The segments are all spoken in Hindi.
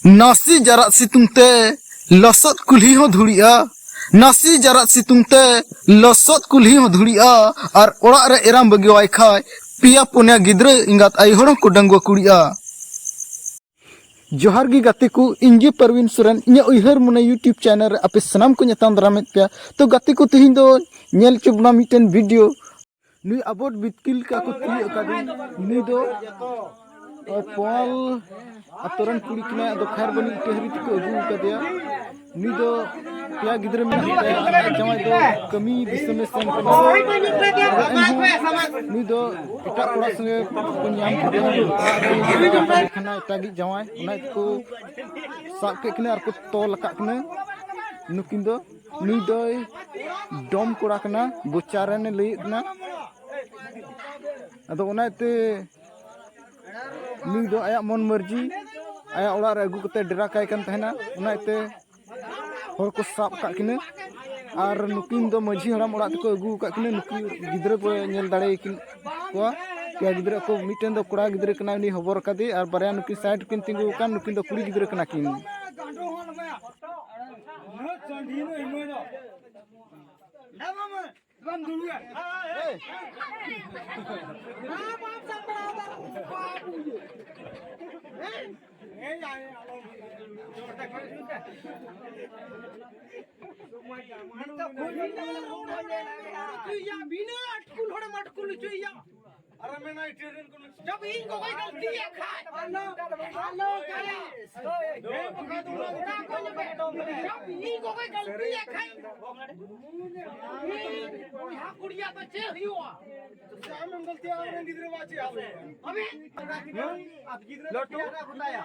नासी जरा सितुंग ते लसत कुल्ही हो धुड़िया नासी जरा सितुंग ते लसत कुल्ही हो धुड़िया और ओड़ा रे एराम बगिवाई खाय पिया पुनिया गिद्रे इंगात आई होड़ों को डंगवा कुड़िया जोहार गी गाते को इंगे परवीन सुरन इन्या उइहर मुने यूट्यूब चैनल आपे सनाम को नेताम दरामेत पे तो गाते को तिहिं दो नेल चुबना मिटेन वीडियो नुई अबोट बितकिल का को ती अकादी नुई दो पॉल अतरन कुड़ी कना दो खैर बनी टेहरी तक अगू कदिया नुई दो पिया गिद्रे में जमाई दो कमी बिसमे सेन नुई दो एटा कोड़ा संगे पुन्याम कदिया खाना एटागी जमाई उना को साब के कने आर को तोल का कने नुकिन दो नुई दो डोम कोड़ा कना बोचारे ने लई कना अदो उनाते नुई दो आया मन मर्जी आया ओड़ा रे अगू कते डेरा काय कन तहना उनाते हर को साब का किने और नुकिन दो मझी हराम ओड़ा को अगू का किने नुकी गिद्रे को नेल दाड़े किन को क्या गिद्रे को मिटेन दो कोड़ा गिद्रे कना नि खबर कदे और बारया नुकी साइड किन तिंगु कान नुकिन दो कुड़ी गिद्रे कना किन अरे मैं ना ट्रेन को जब इनको कोई गलती है खाए हेलो गाइस ये पका दूंगा जब इनको कोई गलती है खाए यहां कुड़िया तो चे हुआ तो शाम में गलती आ रही गिदरे वाचे आवे अबे अब गिदरे लट्टू बताया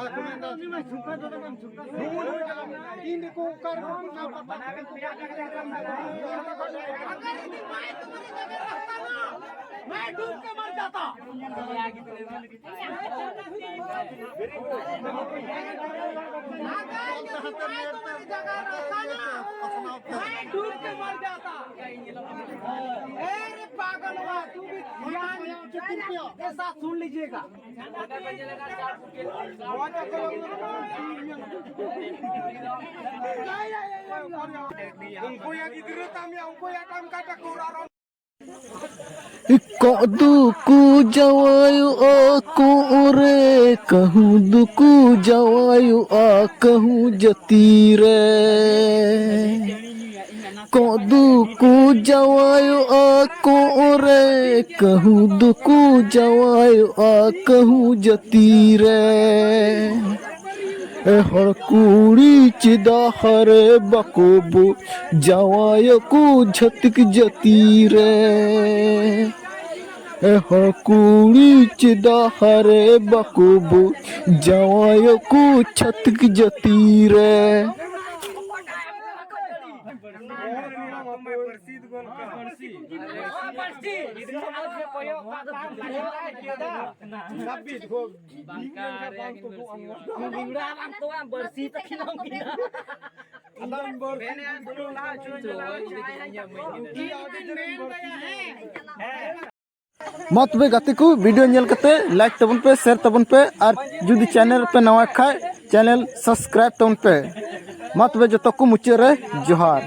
आप मैं छुपा तो मैं छुपा इनको कर ना पता मैं डूब के मर जाता मैं डूब के मर जाता अरे पागल हुआ तू भी ऐसा सुन लीजिएगा उनको या गिद्रे तामिया उनको या काम काटा कोरा दुकु जवायु aku रे कहूँ दुकु जवायु कहूँ जतीरे दुकु जवायु aku रे कहूँ दुकु जवायु कहूँ जतीरे हर कुड़ी चिदा हरे बकोबो जवाय को झटक जती रे हर कुड़ी चिदा हरे बकोबो जवाय को छटक जती रे मत बे गाते को वीडियो नेल कते लाइक तबन पे शेयर तबन पे और जुदी चैनल पे नवा खाए चैनल सब्सक्राइब तबन पे मत बे जतो को मुचे रे जोहार।